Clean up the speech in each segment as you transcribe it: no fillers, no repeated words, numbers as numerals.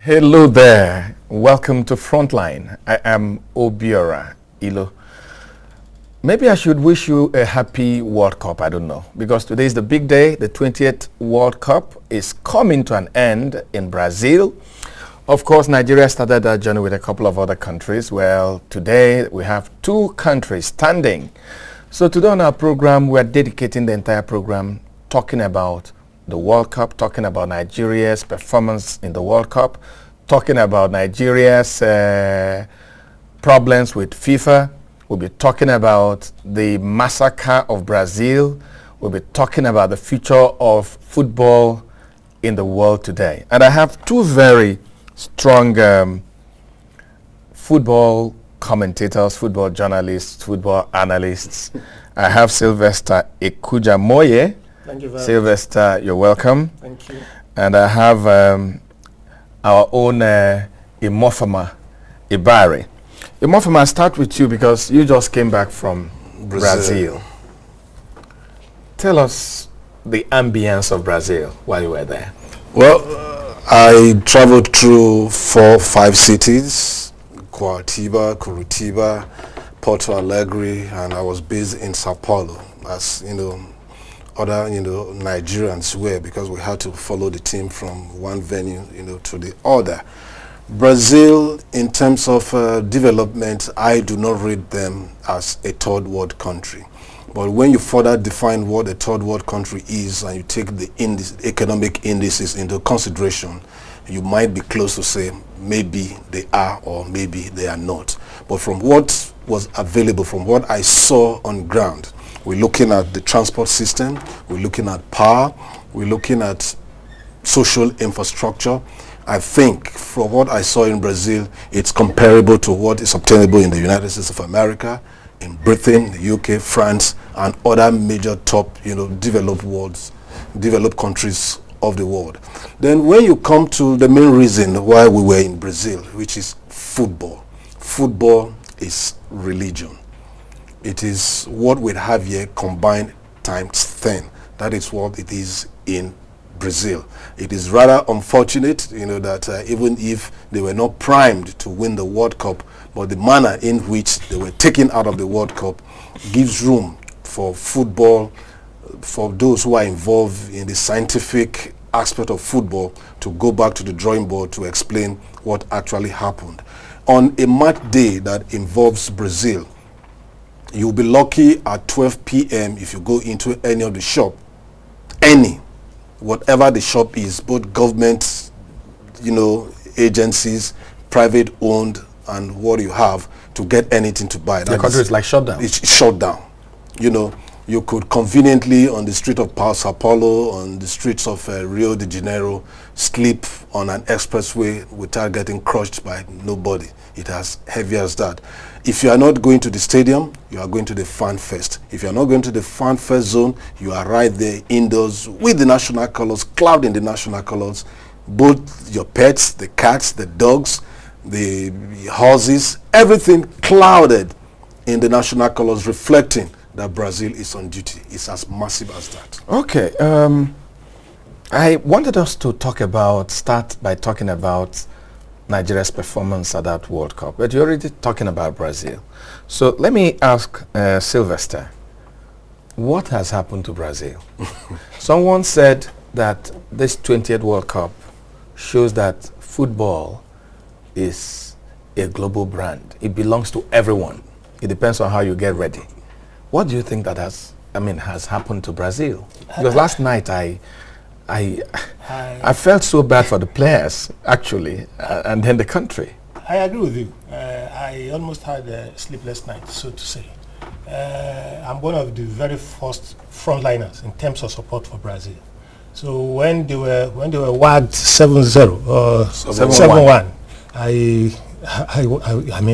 Hello there. Welcome to Frontline. I am Obiora Ilo. Maybe I should wish you a happy World Cup. I don't know. Because today is the big day. The 20th World Cup is coming to an end in Brazil. Of course, Nigeria started that journey with a couple of other countries. Well, today we have two countries standing. So today on our program, we are dedicating the entire program talking about the World Cup, talking about Nigeria's performance in the World Cup, talking about Nigeria's problems with FIFA. We'll be talking about the massacre of Brazil. We'll be talking about the future of football in the world today. And I have two very strong football commentators, football journalists, football analysts. I have Sylvester Ekujuamoye. Thank you very much. Sylvester, you're welcome. Thank you. And I have our own Omonfoma, Ebare. Omonfoma, I'll start with you because you just came back from Brazil. Tell us the ambience of Brazil while you were there. Well, I traveled through 4-5 cities, Curitiba, Porto Alegre, and I was based in Sao Paulo, as you know, other Nigerians were, because we had to follow the team from one venue to the other. Brazil, in terms of development, I do not rate them as a third world country. But when you further define what a third world country is and you take the economic indices into consideration, you might be close to say maybe they are or maybe they are not. But from what was available, from what I saw on ground, we're looking at the transport system, we're looking at power, we're looking at social infrastructure. I think from what I saw in Brazil, it's comparable to what is obtainable in the United States of America, in Britain, the UK, France, and other major top, developed countries of the world. Then when you come to the main reason why we were in Brazil, which is football. Football is religion. It is what we have here combined times 10. That is what it is in Brazil. It is rather unfortunate, that even if they were not primed to win the World Cup, but the manner in which they were taken out of the World Cup gives room for football, for those who are involved in the scientific aspect of football, to go back to the drawing board to explain what actually happened. On a match day that involves Brazil, you'll be lucky at 12 p.m. if you go into any of the shop, whatever the shop is, both government, agencies, private owned, and what you have, to get anything to buy. The country is like shut down. It's shut down. You could conveniently on the street of Sao Paulo, on the streets of Rio de Janeiro, sleep on an expressway without getting crushed by nobody. It as heavy as that. If you are not going to the stadium, you are going to the fan fest. If you are not going to the fan fest zone, you are right there indoors with the national colors, clouding the national colors, both your pets, the cats, the dogs, the horses, everything clouded in the national colors, reflecting that Brazil is on duty. It's as massive as that. Okay. I wanted us to start by talking about Nigeria's performance at that World Cup, but you're already talking about Brazil. So let me ask Sylvester, what has happened to Brazil? Someone said that this 20th World Cup shows that football is a global brand. It belongs to everyone. It depends on how you get ready. What do you think that has happened to Brazil? Because last night I felt so bad for the players, actually, and then the country. I agree with you. I almost had a sleepless night, so to say. I'm one of the very first frontliners in terms of support for Brazil. So when they were wagged 7-0 or 7-1,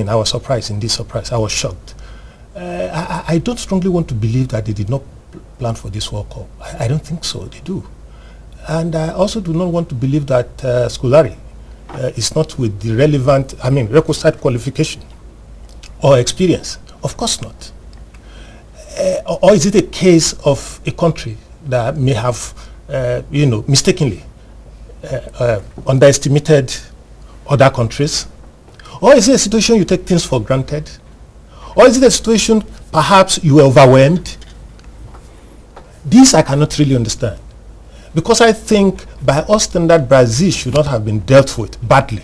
I was surprised. Indeed, surprised. I was shocked. I don't strongly want to believe that they did not plan for this World Cup. I don't think so. They do. And I also do not want to believe that Scolari is not with the relevant, requisite qualification or experience. Of course not. Or is it a case of a country that may have, mistakenly underestimated other countries? Or is it a situation you take things for granted? Or is it a situation perhaps you were overwhelmed? This I cannot really understand. Because I think by all standard, Brazil should not have been dealt with badly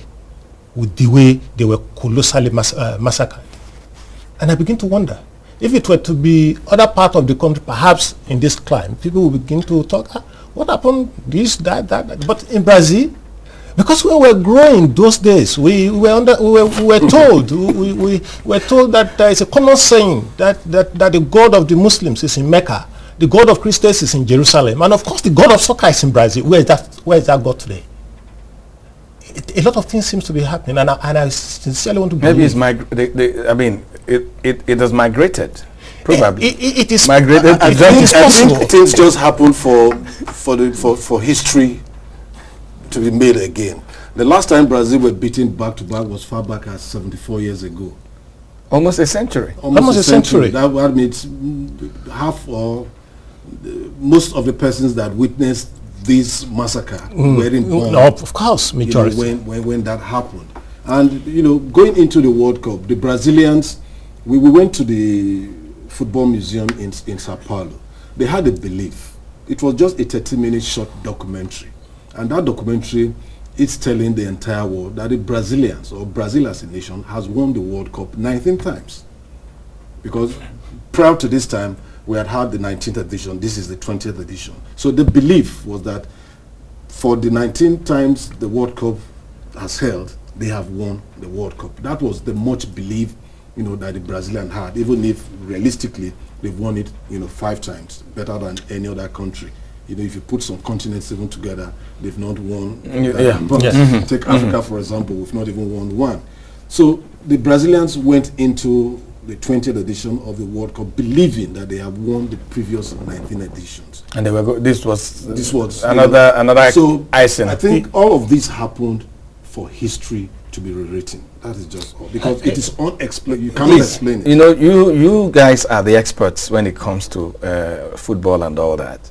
with the way they were colossally massacred. And I begin to wonder, if it were to be other part of the country, perhaps in this climate, people will begin to talk, what happened, this, that. But in Brazil, because we were growing those days, we were told that there is a common saying that the God of the Muslims is in Mecca, the God of Christians is in Jerusalem, and of course the God of soccer is in Brazil. Where is that God today? A lot of things seems to be happening, and I sincerely want to believe. Maybe it's it has migrated. Probably it is migrated. I think things just happen for history to be made again. The last time Brazil were beaten back to back was far back as 74 years ago. Almost a century. Almost a century. That means half or most of the persons that witnessed this massacre weren't born. No, of course, majority. When that happened. And going into the World Cup, the Brazilians, we went to the football museum in Sao Paulo. They had a belief. It was just a 30-minute short documentary. And that documentary is telling the entire world that the Brazilians, or Brazil as a nation, has won the World Cup 19 times. Because prior to this time, we had the 19th edition. This is the 20th edition. So the belief was that for the 19 times the World Cup has held, they have won the World Cup. That was the much belief, that the Brazilians had, even if realistically they've won it, 5 times, better than any other country. If you put some continents even together, they've not won. Take Africa, for example, we've not even won one. So the Brazilians went into the 20th edition of the World Cup believing that they have won the previous 19 editions. And they were this was another so icing. I think all of this happened for history to be rewritten. That is just all. Because it is unexplained. You cannot explain it. You guys are the experts when it comes to football and all that.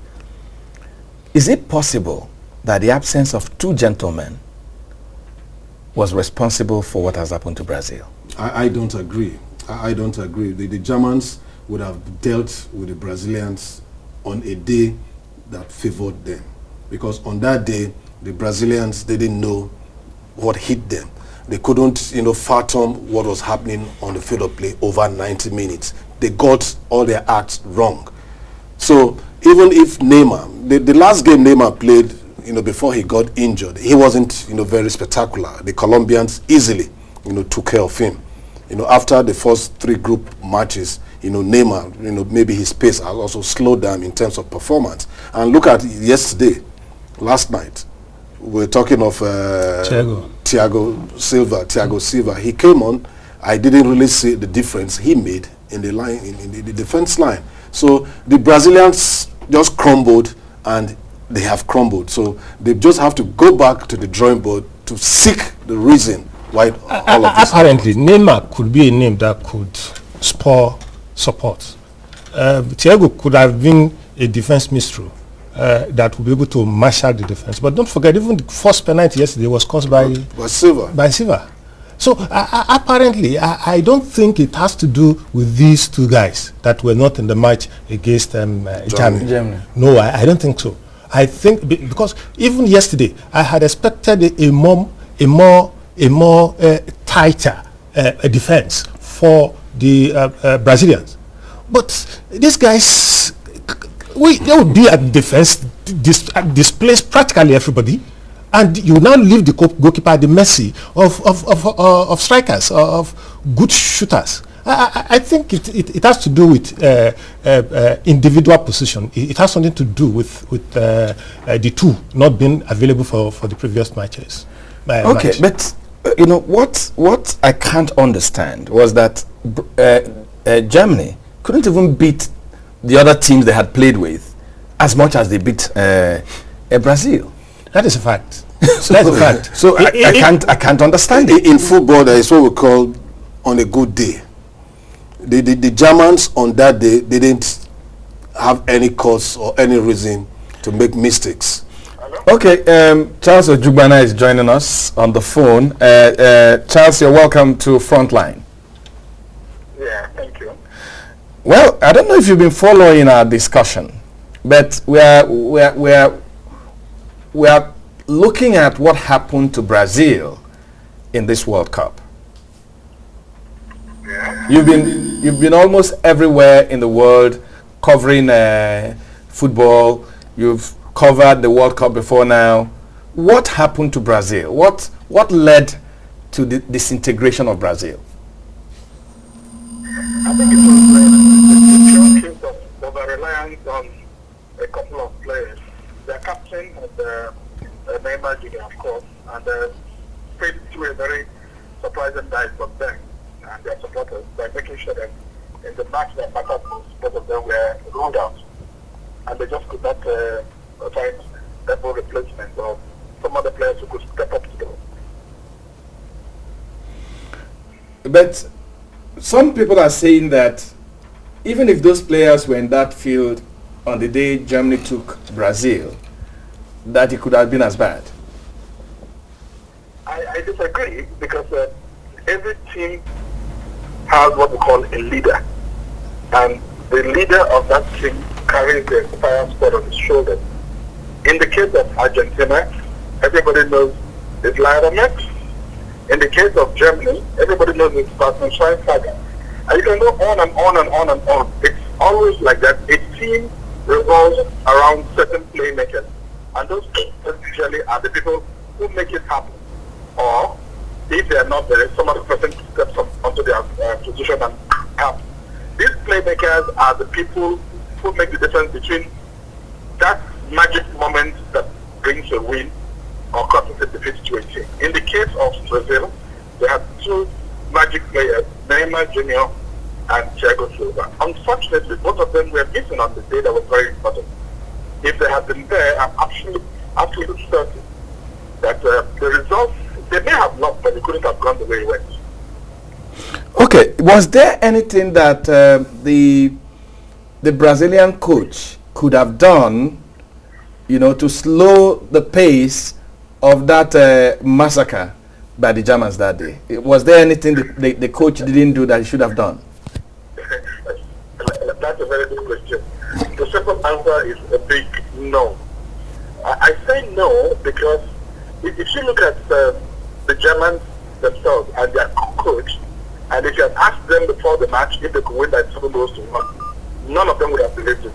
Is it possible that the absence of 2 gentlemen was responsible for what has happened to Brazil? I don't agree. I don't agree. The Germans would have dealt with the Brazilians on a day that favored them. Because on that day, the Brazilians didn't know what hit them. They couldn't, fathom what was happening on the field of play over 90 minutes. They got all their acts wrong. So even if Neymar, the last game Neymar played, before he got injured, he wasn't, very spectacular. The Colombians easily, took care of him. After the first 3 group matches, Neymar, maybe his pace has also slowed down in terms of performance. And look at last night, we're talking of Thiago Silva. He came on. I didn't really see the difference he made in the line, in the defense line. So the Brazilians just crumbled, and they have crumbled. So they just have to go back to the drawing board to seek the reason why all of this. Apparently, Neymar could be a name that could spur support. Thiago could have been a defense minstrel that would be able to marshal the defense. But don't forget, even the first penalty yesterday was caused by Silva. So apparently, I don't think it has to do with these 2 guys that were not in the match against Germany. No, I don't think so. I think because even yesterday, I had expected a more tighter defense for the Brazilians. But these guys, they will be at defense, displace practically everybody. And you now leave the goalkeeper at the mercy of strikers, of good shooters. I think it has to do with individual position. It has something to do with the 2 not being available for the previous matches. But what I can't understand was that Germany couldn't even beat the other teams they had played with as much as they beat Brazil. That is a fact. That's a fact. So I can't understand it. In football, there is what we call on a good day. The Germans on that day didn't have any cause or any reason to make mistakes. Hello? Okay, Charles Ojugbana is joining us on the phone. Charles, you're welcome to Frontline. Yeah, thank you. Well, I don't know if you've been following our discussion, but we are looking at what happened to Brazil in this World Cup. Yeah. You've been almost everywhere in the world covering football. You've covered the World Cup before now. What happened to Brazil? What led to the disintegration of Brazil? I think it was a case of over-reliance on a couple of players. Their captain and Neymar Jr., of course, and faced through a very surprising dive from them and their supporters by making sure that in the match that mattered most, both of them were ruled out. And they just could not find double replacement or some other players who could step up to them. But some people are saying that even if those players were in that field on the day Germany took Brazil, that it could have been as bad. I disagree because every team has what we call a leader. And the leader of that team carries the entire squad on his shoulders. In the case of Argentina, everybody knows it's Lionel Messi. In the case of Germany, everybody knows it's Bastian Schweinsteiger. And you can go on and on and on and on. It's always like that. A team revolves around certain playmakers. And those players usually are the people who make it happen. Or, if they are not there, some other person steps up onto their position and helps. These playmakers are the people who make the difference between that magic moment that brings a win or causes a defeat to a team. In the case of Brazil, they have two magic players, Neymar Jr. and Thiago Silva. Unfortunately, both of them were missing on the day that was very important. If they had been there, I'm absolutely certain that the results, they may have lost, but it couldn't have gone the way it went. Okay, was there anything that the Brazilian coach could have done, to slow the pace of that massacre by the Germans that day? Was there anything the coach didn't do that he should have done? That's a very good question. The simple answer is a big no. I say no because if you look at the Germans themselves and their coach, and if you had asked them before the match if they could win by 7-1, none of them would have believed it.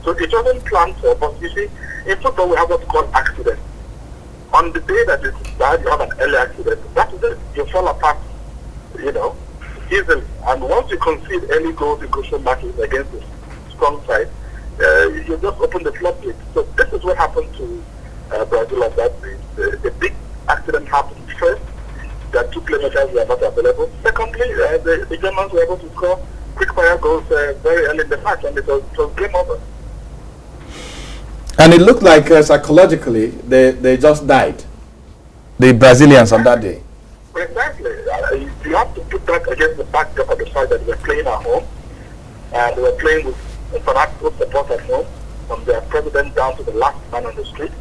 So it wasn't planned for, but you see, in football we have what's called accidents. On the day that it's bad, you have an early accident. That is it. You fall apart, easily. And once you concede early goals in crucial matches against a strong side, you just open the floodgates. So this is what happened to Brazil on that day. The big accident happened first. That two playmakers were not available. Secondly, the Germans were able to score quick fire goals very early in the match, and it was game over. And it looked like psychologically they just died, the Brazilians on that day. Exactly. You have to put that against the backdrop of the fact that they were playing at home, and they were playing with fanatical support at home, from their president down to the last man on the street,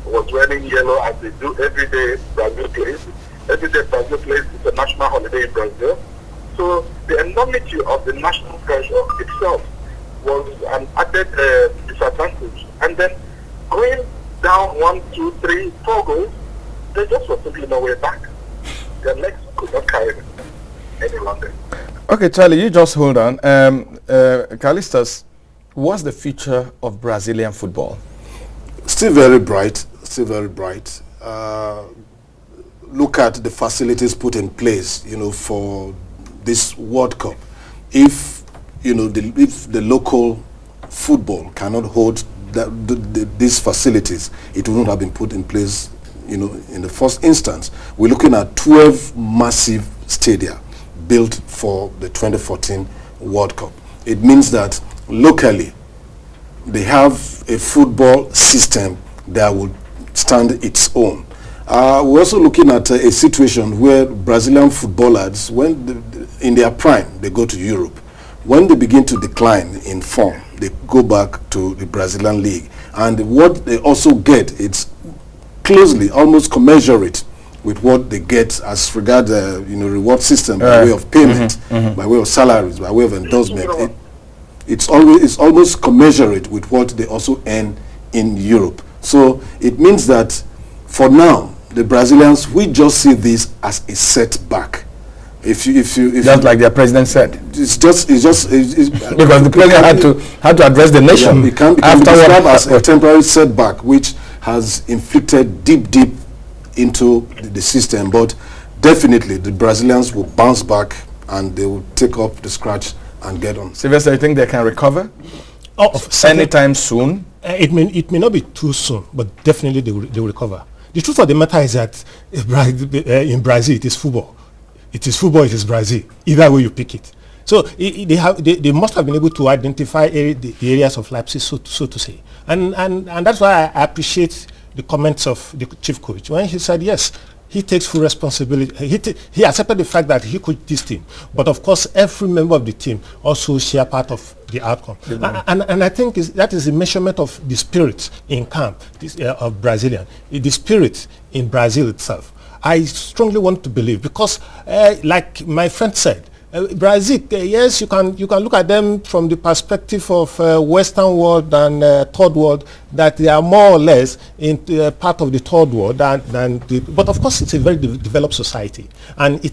was wearing yellow as they do every day Brazil plays. Every day Brazil plays, it's a national holiday in Brazil. So the enormity of the national pressure itself was an added disadvantage. And then going down 1, 2, 3, 4 goals, there just was simply no way back. Their legs could not carry them any longer. Okay, Charlie, you just hold on. Callistus, what's the future of Brazilian football? Still very bright, still very bright. Look at the facilities put in place, for this World Cup. If, if the local football cannot hold these facilities, it wouldn't have been put in place, in the first instance. We're looking at 12 massive stadia built for the 2014 World Cup. It means that locally, they have a football system that will stand its own. We're also looking at a situation where Brazilian footballers, when in their prime, they go to Europe. When they begin to decline in form, they go back to the Brazilian league. And what they also get, it's closely, almost commensurate with what they get as regard the reward system by way of payment, by way of salaries, by way of endorsement. It's almost commensurate with what they also earn in Europe. So it means that for now, the Brazilians, we just see this as a setback. If just like their president said, it's because the president had to address the nation. Yeah, it can be described as a temporary setback, which has inflicted deep into the system. But definitely, the Brazilians will bounce back and they will take up the scratch and get on. Sylvester, you think they can recover? Anytime soon? It may not be too soon, but definitely they will recover. The truth of the matter is that in Brazil, it is football. It is football, it is Brazil. Either way you pick it. So they must have been able to identify the areas of Leipzig, so to say. And that's why I appreciate the comments of the chief coach when he said, yes, he takes full responsibility. He accepted the fact that he coached this team. But of course, every member of the team also share part of the outcome. And I think that is the measurement of the spirit in camp of Brazilian, the spirit in Brazil itself. I strongly want to believe because, like my friend said, Brazil, yes, you can look at them from the perspective of Western world and third world, that they are more or less in part of the third world but of course it's a very developed society, and it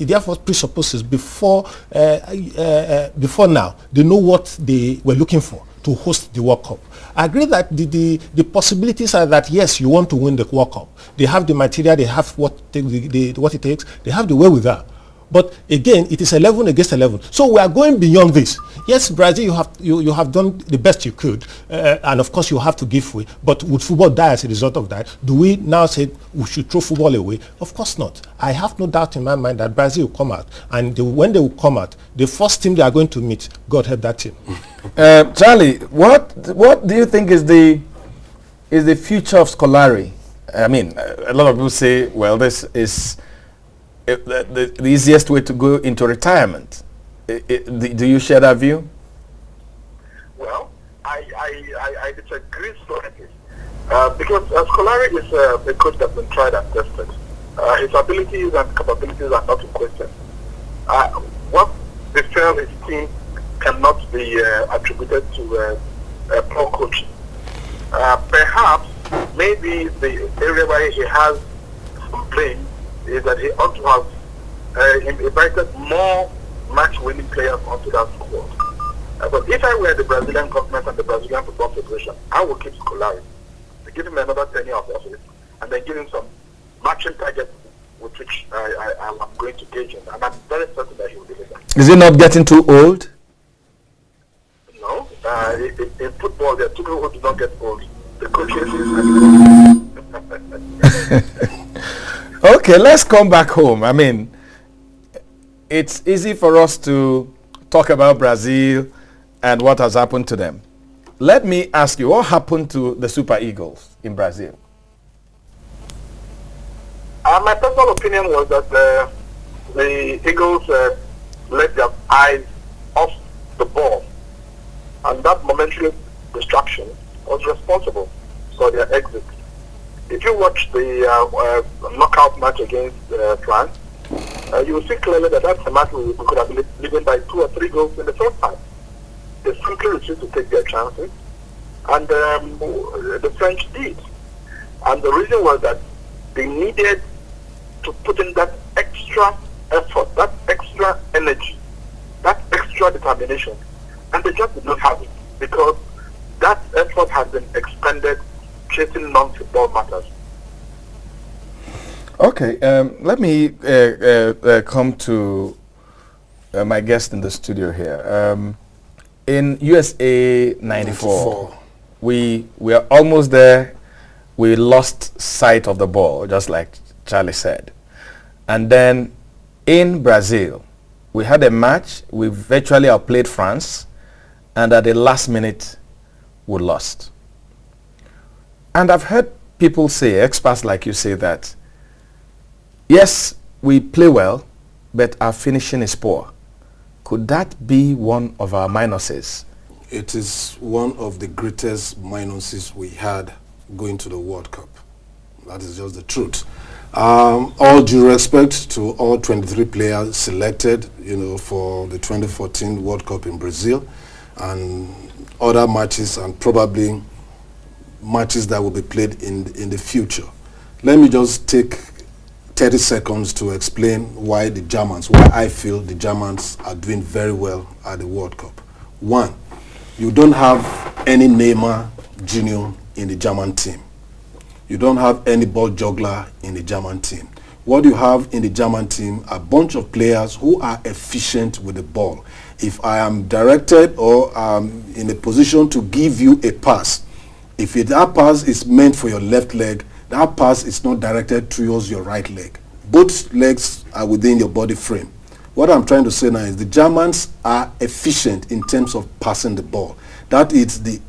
therefore presupposes before now they know what they were looking for to host the World Cup. I agree that the possibilities are that yes, you want to win the World Cup. They have the material, they have what it takes, they have the wherewithal. But again, it is 11 against 11. So we are going beyond this. Yes, Brazil, you have done the best you could, and of course you have to give way. But would football die as a result of that? Do we now say we should throw football away? Of course not. I have no doubt in my mind that Brazil will come out, and when they will come out, the first team they are going to meet, God help that team. Charlie, what do you think is the future of Scolari? I mean, a lot of people say, well, this is the easiest way to go into retirement. Do you share that view? Well, I disagree slightly. Because Scolari is a coach that's been tried and tested. His abilities and capabilities are not in question. What befell his team cannot be attributed to a poor coaching. Perhaps, maybe the area where he has some blame is that he ought to have invited more match-winning players onto that squad. But if I were the Brazilian government and the Brazilian Football Federation, I would keep Scolari, to give him another 10 years of office, and then give him some matching targets with which I'm going to gauge him. And I'm very certain that he will deliver. Is he not getting too old? No. In football, there are two people who do not get old. The coaches and the coaches. Okay, let's come back home. I mean, it's easy for us to talk about Brazil and what has happened to them. Let me ask you, what happened to the Super Eagles in Brazil? My personal opinion was that the Eagles let their eyes off the ball, and that momentary distraction was responsible for their exit. If you watch the knockout match against France, you will see clearly that that's a match we could have been leading by 2 or 3 goals in the first half. They simply refused to take their chances, and the French did. And the reason was that they needed to put in that extra effort, that extra energy, that extra determination, and they just did not have it because that effort has been expended chasing non-football matters. Okay, let me come to my guest in the studio here. In USA 94, we are almost there. We lost sight of the ball, just like Charlie said. And then in Brazil, we had a match. We virtually outplayed France, and at the last minute, we lost. And I've heard people say, experts like you say that, yes, we play well, but our finishing is poor. Could that be one of our minuses It is one of the greatest minuses we had going to the World Cup. That is just the truth. All due respect to all 23 players selected, for the 2014 World Cup in Brazil and other matches, and probably matches that will be played in the future. Let me just take 30 seconds to explain why I feel the Germans are doing very well at the World Cup. One, you don't have any Neymar Jr. in the German team. You don't have any ball juggler in the German team. What you have in the German team are a bunch of players who are efficient with the ball. If I am directed or in a position to give you a pass, if that pass is meant for your left leg, that pass is not directed towards your right leg. Both legs are within your body frame. What I'm trying to say now is the Germans are efficient in terms of passing the ball. That is the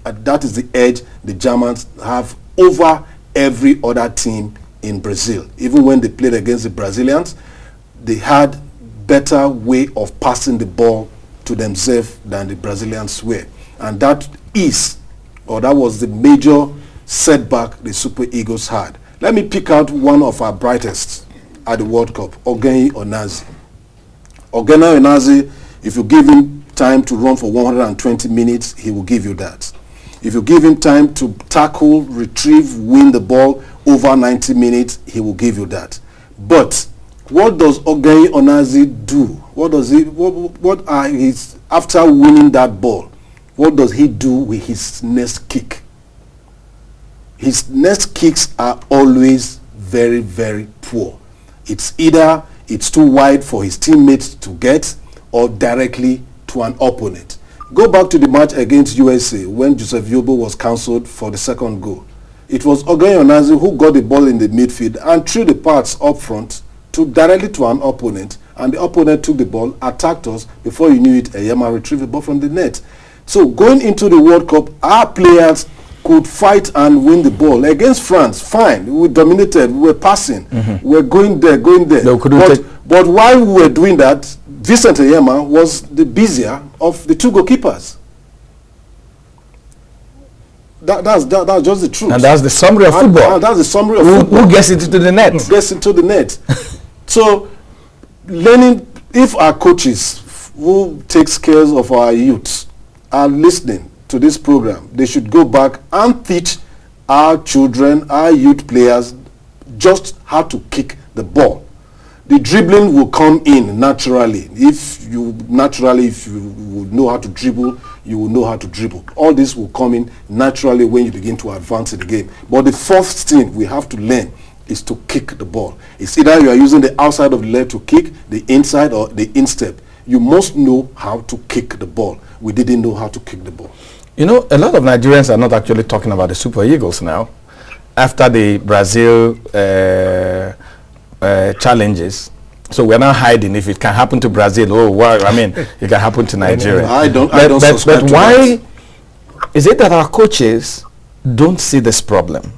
edge the Germans have over every other team in Brazil. Even when they played against the Brazilians, they had better way of passing the ball to themselves than the Brazilians were. And that was the major setback the Super Eagles had. Let me pick out one of our brightest at the World Cup, Ogenyi Onazi. Ogenyi Onazi, if you give him time to run for 120 minutes, he will give you that. If you give him time to tackle, retrieve, win the ball over 90 minutes, he will give you that. But what does Ogenyi Onazi do? What are his, after winning that ball, what does he do with his next kick? His next kicks are always very, very poor. It's either it's too wide for his teammates to get or directly to an opponent. Go back to the match against USA when Joseph Yobo was cancelled for the second goal. It was Ogenyi Onazi who got the ball in the midfield and threw the pass up front directly to an opponent, and the opponent took the ball, attacked us. Before you knew it, Eyema retrieved the ball from the net. So going into the World Cup, our players could fight and win the ball. Against France, fine, we dominated, we were passing, we were going there. But while we were doing that, Vincent Eyema was the busier of the two goalkeepers. That's just the truth. And that's the summary of football. That's the summary of football. Who gets into the net? Gets into the net. So, if our coaches who takes care of our youths are listening to this program, they should go back and teach our children, our youth players, just how to kick the ball. The dribbling will come in naturally. If you know how to dribble, you will know how to dribble. All this will come in naturally when you begin to advance in the game. But the first thing we have to learn is to kick the ball. It's either you are using the outside of the leg to kick, the inside or the instep. You must know how to kick the ball. We didn't know how to kick the ball. A lot of Nigerians are not actually talking about the Super Eagles now. After the Brazil challenges, so we're not hiding. If it can happen to Brazil, it can happen to Nigeria. But why is it that our coaches don't see this problem?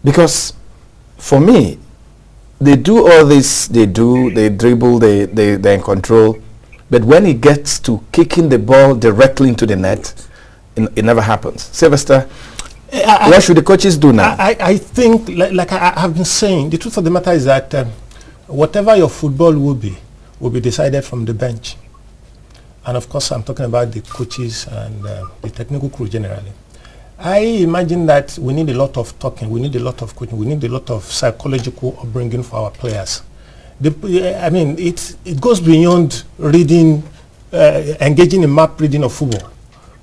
Because for me, they do all this, they dribble, they're in control, but when it gets to kicking the ball directly into the net, it never happens. Sylvester, what should the coaches do now? I think, like I have been saying, the truth of the matter is that whatever your football will be decided from the bench. And of course, I'm talking about the coaches and the technical crew generally. I imagine that we need a lot of talking, we need a lot of coaching, we need a lot of psychological upbringing for our players. It goes beyond reading, engaging in map reading of football.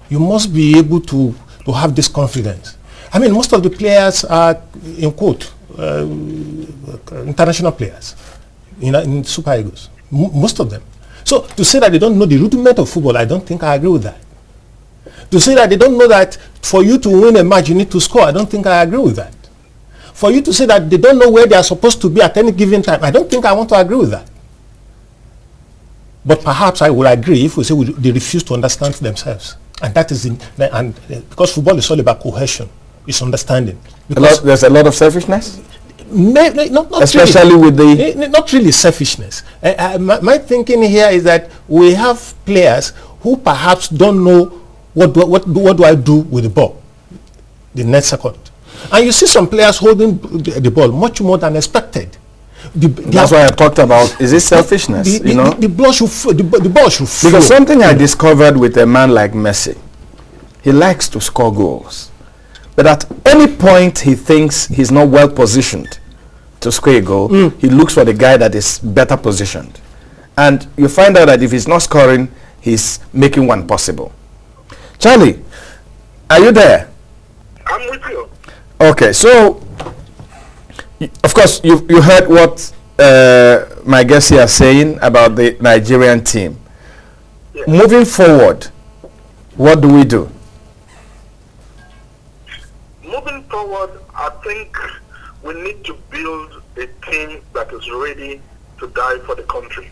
You must be able to have this confidence. Most of the players are, in quote, international players in Super Eagles. Most of them. So to say that they don't know the rudiment of football, I don't think I agree with that. To say that they don't know that for you to win a match you need to score, I don't think I agree with that. For you to say that they don't know where they are supposed to be at any given time, I don't think I want to agree with that. But perhaps I will agree if we say they refuse to understand themselves. And that is because football is all about cohesion, it's understanding. There's a lot of selfishness? Not especially really, with the... Not really selfishness. My thinking here is that we have players who perhaps don't know what do I do with the ball the next second? And you see some players holding the ball much more than expected. That's why I talked about, is it selfishness? The ball should flow. Because something I discovered with a man like Messi, he likes to score goals. But at any point he thinks he's not well positioned to score a goal, he looks for the guy that is better positioned. And you find out that if he's not scoring, he's making one possible. Charlie, are you there? I'm with you. Okay, so of course you heard what my guests here are saying about the Nigerian team. Yes. Moving forward, what do we do? Moving forward, I think we need to build a team that is ready to die for the country.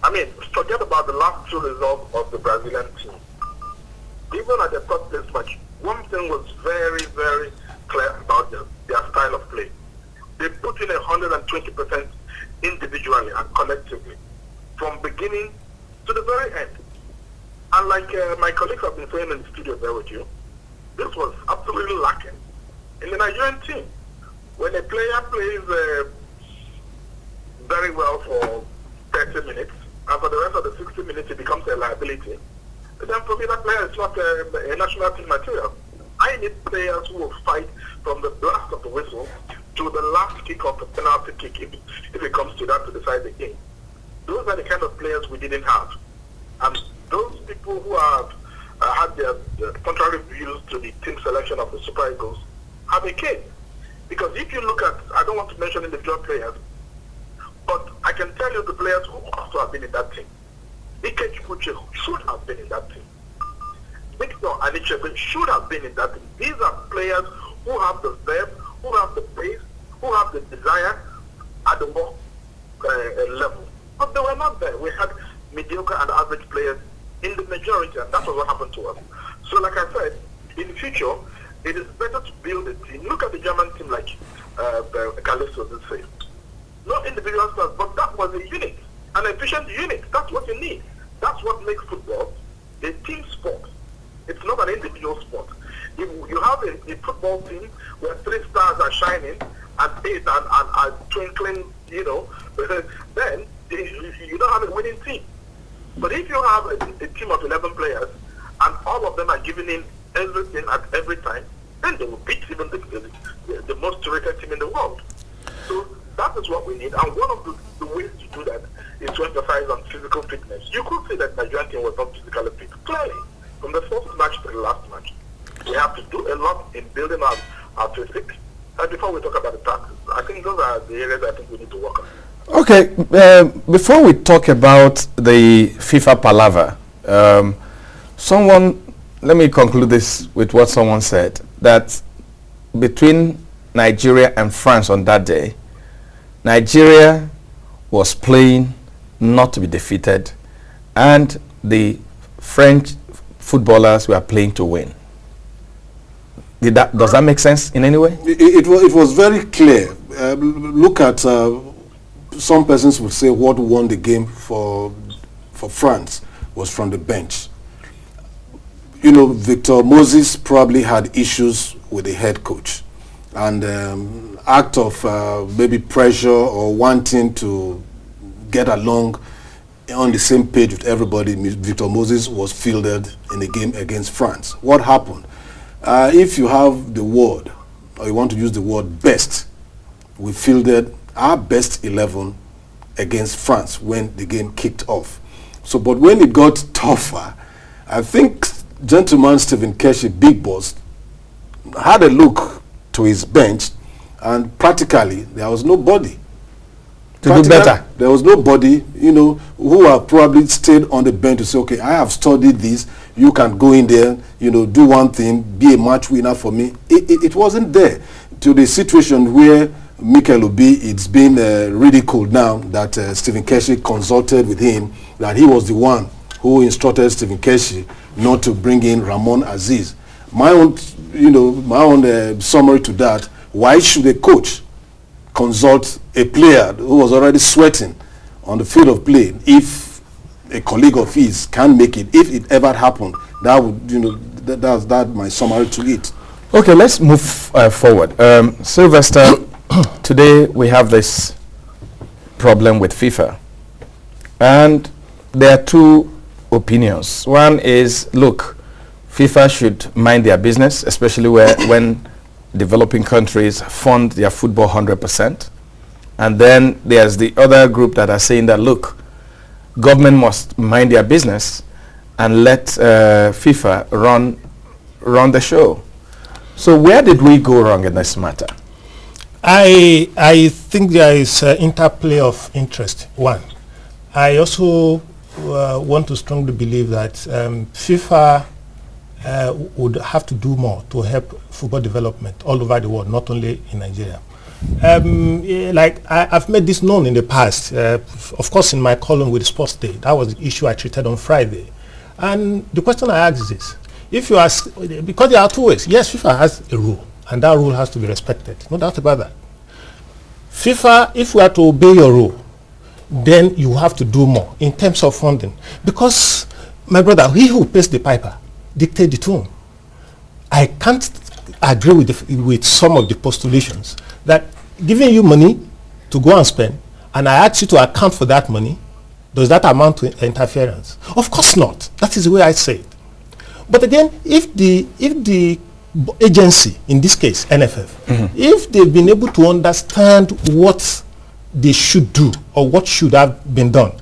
I mean, forget about the last two results of the Brazilian team. Even at the first place match, one thing was very, very clear about their style of play. They put in 120% individually and collectively, from beginning to the very end. And like my colleagues have been saying in the studio there with you, this was absolutely lacking in the Nigerian team. When a player plays very well for 30 minutes, and for the rest of the 60 minutes he becomes a liability, then for me that player is not a national team material. I need players who will fight from the blast of the whistle to the last kick of the penalty kick if it comes to that to decide the game. Those are the kind of players we didn't have. And those people who have had their contrary views to the team selection of the Super Eagles have a case. Because if you look at, I don't want to mention individual players, but I can tell you the players who also have been in that team. Ekujuamoye should have been in that team. Victor Anichebe should have been in that team. These are players who have the verve, who have the pace, who have the desire at the more level. But they were not there. We had mediocre and average players in the majority, and that was what happened to us. So like I said, in the future, it is better to build a team. Look at the German team like Callisto would say. Not individual stars, but that was a unit, an efficient unit. That's what you need. That's what makes football a team sport. It's not an individual sport. If you have a football team where 3 stars are shining and 8 are twinkling, then you don't have a winning team. But if you have a team of 11 players and all of them are giving in everything at every time, then they will beat even the most rated team in the world. So that is what we need. And one of the ways to do that is to emphasize on physical fitness. You could say that the Nigerian team was not physically fit. Clearly, from the first match to the last match, we have to do a lot in building our physique. And before we talk about the tactics, I think those are the areas I think we need to work on. Okay, before we talk about the FIFA palaver, let me conclude this with what someone said, that between Nigeria and France on that day, Nigeria was playing not to be defeated, and the French footballers were playing to win. Does that make sense in any way? It was very clear. Look at some persons would say what won the game for France was from the bench. Victor Moses probably had issues with the head coach, and act of maybe pressure or wanting to get along on the same page with everybody, Victor Moses was fielded in the game against France. What happened? If you have the word, or you want to use the word best, we fielded our best 11 against France when the game kicked off. So, but when it got tougher, I think gentleman Stephen Keshi, big boss, had a look to his bench, and practically there was nobody to do better. There was nobody, who have probably stayed on the bench to say, okay, I have studied this, you can go in there, do one thing, be a match winner for me. It wasn't there. To the situation where Mikel Obi, it's been ridiculed now that Stephen Keshi consulted with him, that he was the one who instructed Stephen Keshi not to bring in Ramon Aziz. My own summary to that: why should a coach consult a player who was already sweating on the field of play if a colleague of his can make it, if it ever happened, that would, that's my summary to it. Okay, let's move forward. Sylvester, today we have this problem with FIFA. And there are two opinions. One is, look, FIFA should mind their business, especially when developing countries fund their football 100%. And then there's the other group that are saying that, look, government must mind their business and let FIFA run the show. So where did we go wrong in this matter? I think there is interplay of interest. One, I also want to strongly believe that FIFA would have to do more to help football development all over the world, not only in Nigeria. Like I've made this known in the past, of course in my column with Sports Day. That was the issue I treated on Friday. And the question I ask is this: if you ask, because there are two ways. Yes, FIFA has a rule, and that rule has to be respected. No doubt about that. FIFA, if we are to obey your rule, then you have to do more in terms of funding. Because, my brother, he who pays the piper dictates the tune. I can't agree with some of the postulations that giving you money to go and spend, and I ask you to account for that money, does that amount to interference? Of course not. That is the way I say it. But again, if the agency, in this case NFF, if they've been able to understand what they should do or what should have been done,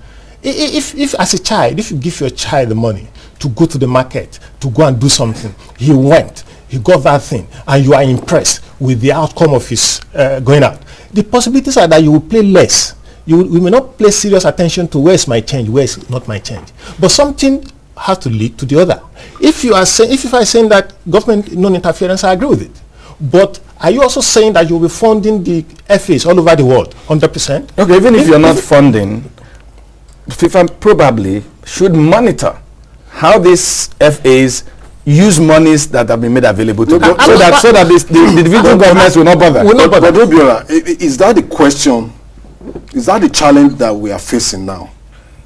if as a child, if you give your child the money to go to the market to go and do something, he went, he got that thing, and you are impressed with the outcome of his going out, the possibilities are that you will play less. We may not pay serious attention to where is my change, where is not my change, but something has to lead to the other. If you are saying, if I saying that government non-interference, I agree with it. But are you also saying that you'll be funding the FAs all over the world 100%? Okay, even if you're not funding, FIFA probably should monitor how these FAs use monies that have been made available to them, so that the individual governments will not bother. But Obiora, is that the question? Is that the challenge that we are facing now?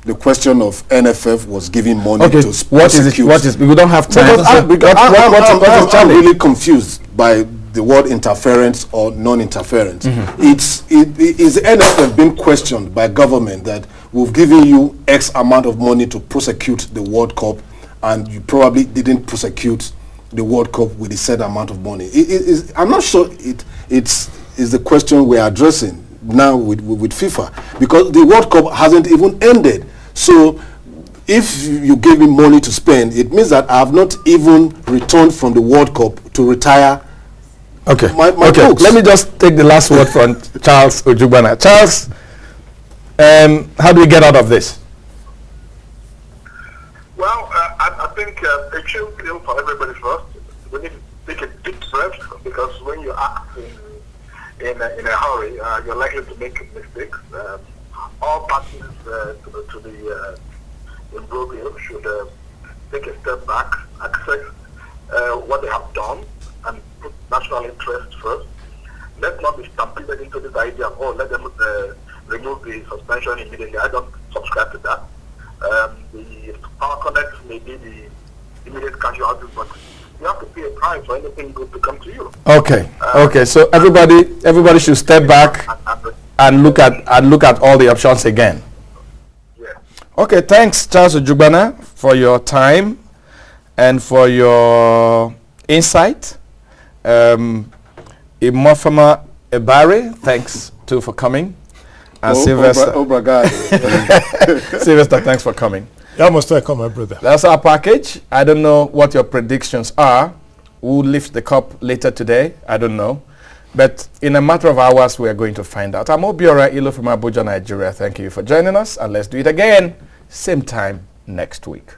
The question of NFF was giving money to prosecute. What is? We don't have time. I'm really confused by the word interference or non-interference. Is NFF being questioned by government that we've given you X amount of money to prosecute the World Cup, and you probably didn't prosecute the World Cup with the said amount of money? I'm not sure it's the question we're addressing now with FIFA, because the World Cup hasn't even ended. So if you gave me money to spend, it means that I have not even returned from the World Cup to retire. Okay. My books. Let me just take the last word from Charles Ojugbana. Charles, how do we get out of this? Well, I think a chill pill for everybody first. We need to take a deep breath, because when you act in a hurry, you're likely to make mistakes. All parties to the imbroglio should take a step back, accept what they have done, and put national interest first. Let's not be stampeded into this idea of, let them remove the suspension immediately. I don't subscribe to that. The power connect may be the immediate casualties, but you have to pay a price for anything good to come to you. Okay. Okay. So everybody should step back and look at all the options again. Yeah. Okay. Thanks, Charles Ojugbana, for your time and for your insight. Omonfoma Ebare, thanks too for coming. And Sylvester. Sylvester, thanks for coming. You're most welcome, my brother. That's our package. I don't know what your predictions are. We'll lift the cup later today. I don't know. But in a matter of hours, we are going to find out. I'm Obiora from Abuja, Nigeria. Thank you for joining us. And let's do it again, same time next week.